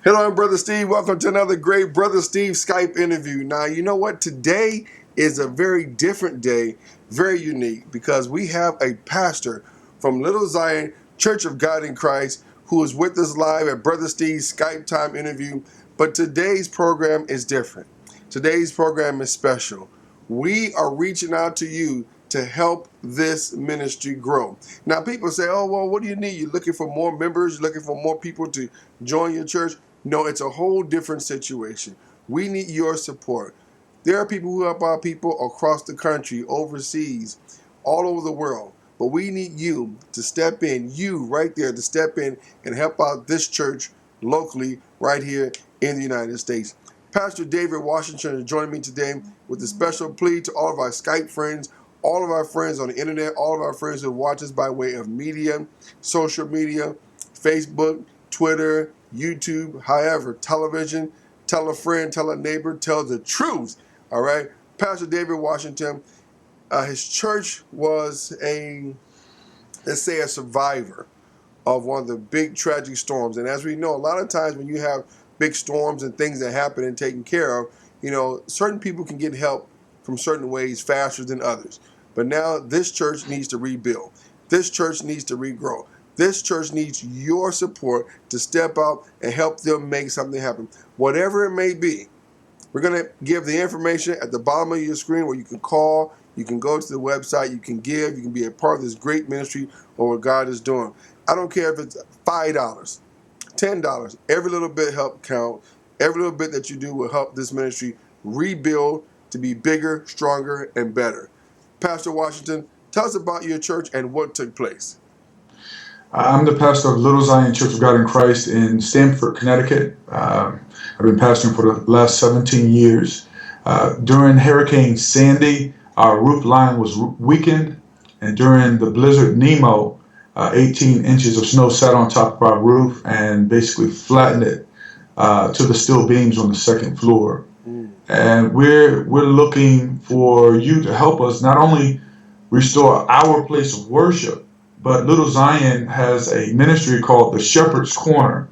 Hello, I'm Brother Steve. Welcome to another great Brother Steve Skype interview. Now, you know what? Today is a very different day, very unique, because we have a pastor from Little Zion Church of God in Christ who is with us live at Brother Steve's Skype time interview. But today's program is different. Today's program is special. We are reaching out to you to help this ministry grow. Now, people say, oh, well, what do you need? You're looking for more members? You're looking for more people to join your church? No, it's a whole different situation. We need your support. There are people who help our people across the country, overseas, all over the world. But we need you to step in, you right there to step in and help out this church locally right here in the United States. Pastor David Washington is joining me today with a special plea to all of our Skype friends, all of our friends on the internet, all of our friends who watch us by way of media, social media, Facebook, Twitter, YouTube, however, television. Tell a friend, tell a neighbor, tell the truth. All right. Pastor David Washington, his church was let's say a survivor of one of the big tragic storms. And as we know, a lot of times when you have big storms and things that happen and taken care of, you know, certain people can get help from certain ways faster than others. But now this church needs to rebuild. This church needs to regrow. This church needs your support to step out and help them make something happen. Whatever it may be, we're going to give the information at the bottom of your screen where you can call, you can go to the website, you can give, you can be a part of this great ministry or what God is doing. I don't care if it's $5, $10, every little bit help count. Every little bit that you do will help this ministry rebuild to be bigger, stronger, and better. Pastor Washington, tell us about your church and what took place. I'm the pastor of Little Zion Church of God in Christ in Stamford, Connecticut. I've been pastoring for the last 17 years. During Hurricane Sandy, our roof line was weakened, and during the blizzard Nemo, 18 inches of snow sat on top of our roof and basically flattened it to the steel beams on the second floor. And we're looking for you to help us not only restore our place of worship, but Little Zion has a ministry called the Shepherd's Corner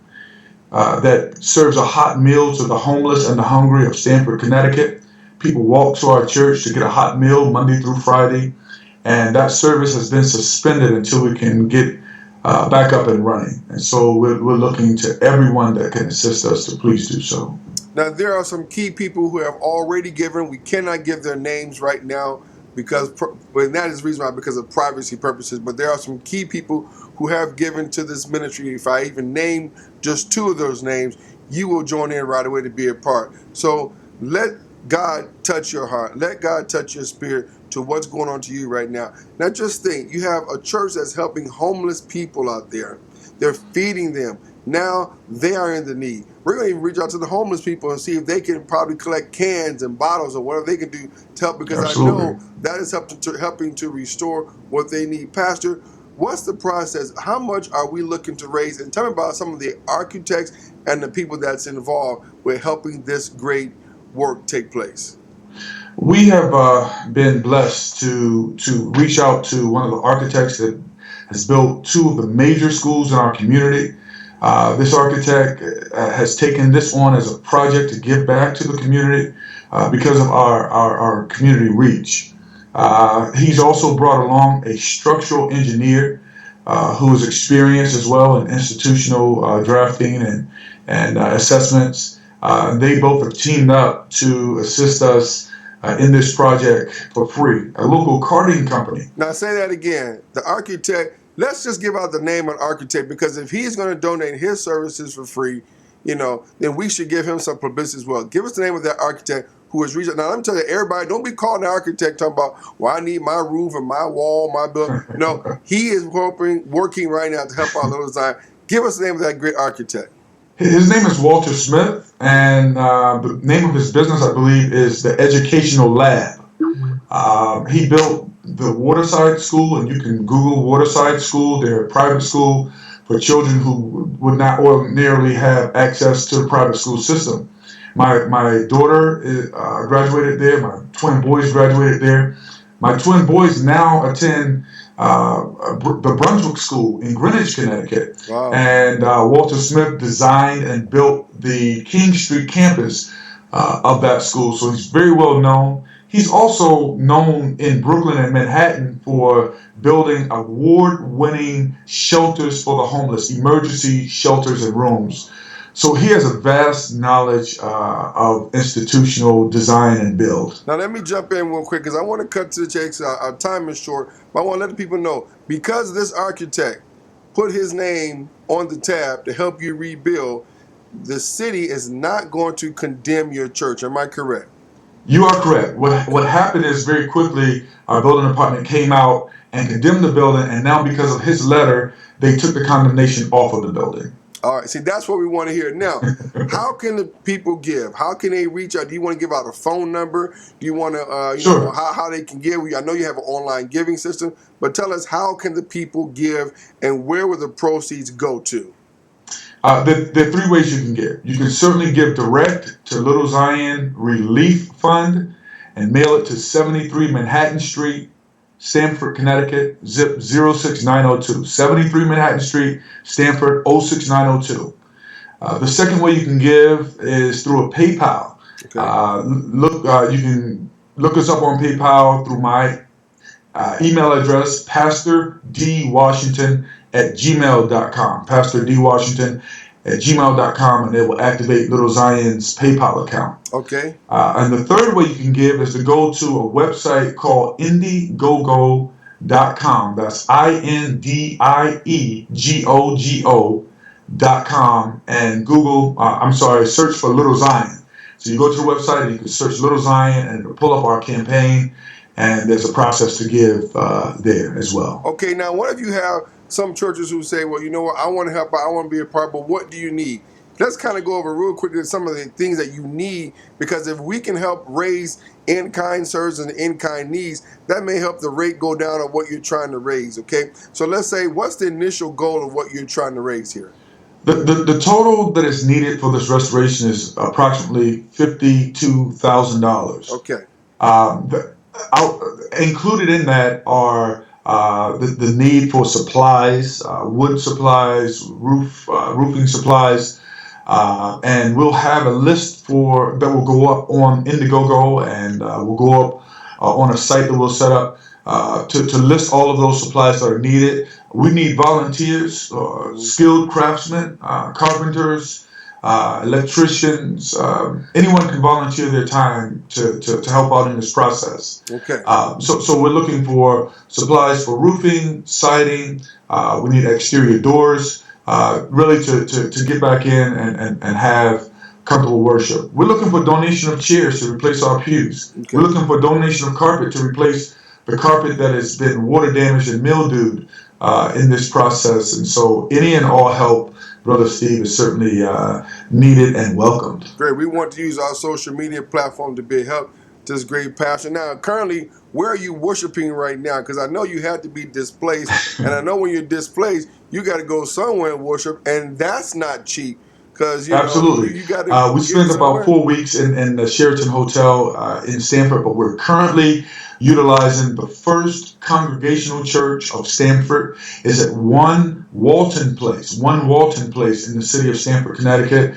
that serves a hot meal to the homeless and the hungry of Stamford, Connecticut. People walk to our church to get a hot meal Monday through Friday, and that service has been suspended until we can get back up and running. And so we're looking to everyone that can assist us to please do so. Now, there are some key people who have already given. We cannot give their names right now and that is the reason why, because of privacy purposes. But there are some key people who have given to this ministry. If I even name just two of those names, you will join in right away to be a part. So let God touch your heart. Let God touch your spirit to what's going on to you right now. Now just think, you have a church that's helping homeless people out there. They're feeding them. Now they are in the need. We're going to even reach out to the homeless people and see if they can probably collect cans and bottles or whatever they can do to help, because Absolutely. I know that is helping to restore what they need. Pastor, what's the process? How much are we looking to raise? And tell me about some of the architects and the people that's involved with helping this great work take place. We have been blessed to reach out to one of the architects that has built two of the major schools in our community. This architect has taken this on as a project to give back to the community because of our community reach. He's also brought along a structural engineer who is experienced as well in institutional drafting and assessments. They both have teamed up to assist us in this project for free, a local carting company. Now say that again. The architect, let's just give out the name of the architect, because if he's going to donate his services for free, then we should give him some publicity as well. Give us the name of that architect who is reaching. Now, let me tell you, everybody, don't be calling the architect talking about, well, I need my roof and my wall, my building. No, he is working right now to help out Little Zion. Give us the name of that great architect. His name is Walter Smith, and the name of his business, I believe, is the Educational Lab. He built the Waterside School, and you can Google Waterside School. They're a private school for children who would not ordinarily have access to the private school system. My daughter graduated there. My twin boys graduated there. My twin boys now attend the Brunswick School in Greenwich, Connecticut. Wow. And Walter Smith designed and built the King Street campus of that school. So he's very well known. He's also known in Brooklyn and Manhattan for building award-winning shelters for the homeless, emergency shelters and rooms. So he has a vast knowledge of institutional design and build. Now let me jump in real quick because I want to cut to the chase. Our time is short, but I want to let the people know because this architect put his name on the tab to help you rebuild, the city is not going to condemn your church. Am I correct? You are correct. What happened is very quickly our building department came out and condemned the building, and now because of his letter, they took the condemnation off of the building. All right. See, that's what we want to hear. Now, how can the people give? How can they reach out? Do you want to give out a phone number? Do you want to, Sure. how they can give? I know you have an online giving system, but tell us how can the people give and where will the proceeds go to? There are three ways you can give. You can certainly give direct to Little Zion Relief Fund and mail it to 73 Manhattan Street, Stamford, Connecticut, zip 06902. 73 Manhattan Street, Stamford 06902. The second way you can give is through a PayPal. Okay. You can look us up on PayPal through my email address, pastordwashington@gmail.com. pastordwashington@gmail.com, and it will activate Little Zion's PayPal account. Okay. And the third way you can give is to go to a website called Indiegogo.com. That's INDIEGOGO.com, and search for Little Zion. So you go to the website and you can search Little Zion and it'll pull up our campaign, and there's a process to give there as well. Okay, now what if you have some churches who say, well, you know what, I want to help out, I want to be a part, but what do you need? Let's kind of go over real quickly some of the things that you need, because if we can help raise in-kind services and in-kind needs, that may help the rate go down on what you're trying to raise, okay? So let's say, what's the initial goal of what you're trying to raise here? The total that is needed for this restoration is approximately $52,000. Okay. Included in that are the need for supplies, wood supplies, roofing supplies, and we'll have a list that will go up on Indiegogo, and will go up on a site that we'll set up to list all of those supplies that are needed. We need volunteers, skilled craftsmen, carpenters, electricians. Anyone can volunteer their time to help out in this process. Okay. So we're looking for supplies for roofing, siding. We need exterior doors, really to get back in and have comfortable worship. We're looking for donation of chairs to replace our pews. Okay. We're looking for donation of carpet to replace the carpet that has been water damaged and mildewed in this process. And so any and all help, Brother Steve, is certainly needed and welcomed. Great. We want to use our social media platform to be a help to this great pastor. Now, currently, where are you worshiping right now? Because I know you had to be displaced, and I know when you're displaced, you got to go somewhere and worship, and that's not cheap. Because absolutely, you got to. We spent about 4 weeks in the Sheraton Hotel in Stamford, but we're currently utilizing the First Congregational Church of Stamford. Is at One Walton Place in the city of Stamford, Connecticut.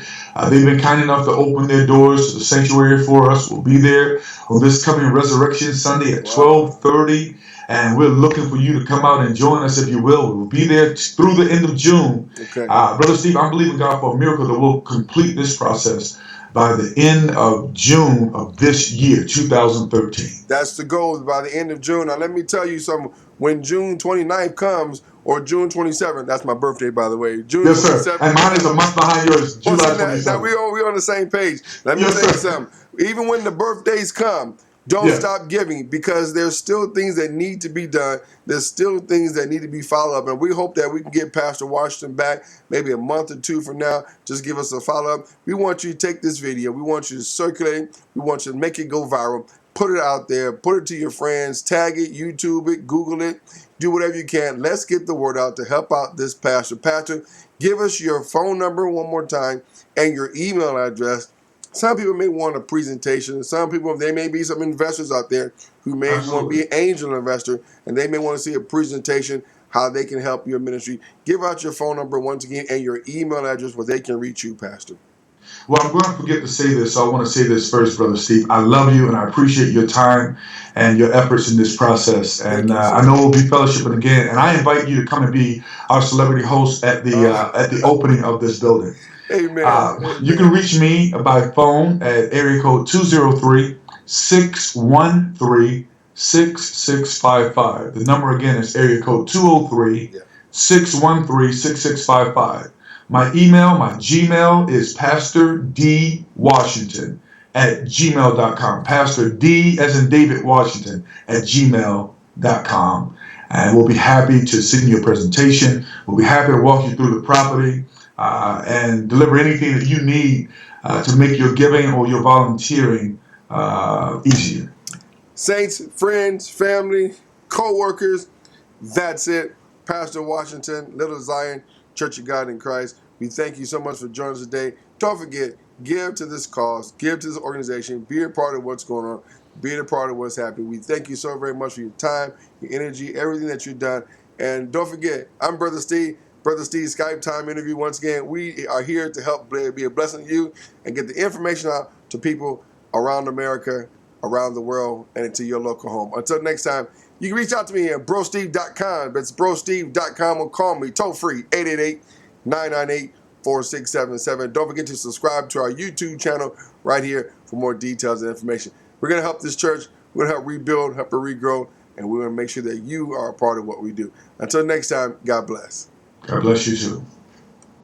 They've been kind enough to open their doors to the sanctuary for us. We'll be there on this coming Resurrection Sunday at 12:30. And we're looking for you to come out and join us, if you will. We'll be there through the end of June. Okay. Brother Steve, I'm believing God for a miracle that we'll complete this process by the end of June of this year, 2013. That's the goal, by the end of June. Now, let me tell you something. When June 29th comes, or June 27th, that's my birthday, by the way. June yes, 27th. Sir. And mine is a month behind yours, July 27th. Now we're on the same page. Let me tell you something. Even when the birthdays come, don't stop giving, because there's still things that need to be done. There's still things that need to be followed up. And we hope that we can get Pastor Washington back maybe a month or two from now. Just give us a follow-up. We want you to take this video. We want you to circulate it. We want you to make it go viral. Put it out there. Put it to your friends. Tag it. YouTube it. Google it. Do whatever you can. Let's get the word out to help out this pastor. Pastor, give us your phone number one more time and your email address, Some people may want a presentation. Some people, there may be some investors out there who may want to Absolutely. be an angel investor, and they may want to see a presentation how they can help your ministry. Give out your phone number once again and your email address where they can reach you, Pastor. Well, I'm going to forget to say this, so I want to say this first, Brother Steve. I love you and I appreciate your time and your efforts in this process. And I know we'll be fellowshipping again. And I invite you to come and be our celebrity host at the opening of this building. Amen. You can reach me by phone at area code 203-613-6655. The number again is area code 203-613-6655. My email, my Gmail is pastordwashington@gmail.com. Pastor D as in David Washington @gmail.com. And we'll be happy to send you a presentation. We'll be happy to walk you through the property and deliver anything that you need to make your giving or your volunteering easier. Saints, friends, family, co-workers, that's it. Pastor Washington, Little Zion Church of God in Christ. We thank you so much for joining us today. Don't forget, give to this cause, give to this organization, be a part of what's going on, be a part of what's happening. We thank you so very much for your time, your energy, everything that you've done. And don't forget, I'm Brother Steve. Brother Steve Skype time interview. Once again, we are here to help be a blessing to you and get the information out to people around America, around the world, and to your local home. Until next time, you can reach out to me at brosteve.com. That's brosteve.com, or call me toll free 888-998-4677. Don't forget to subscribe to our YouTube channel right here for more details and information. We're going to help this church. We're going to help rebuild, help it regrow, and we're going to make sure that you are a part of what we do. Until next time, God bless. God bless you too.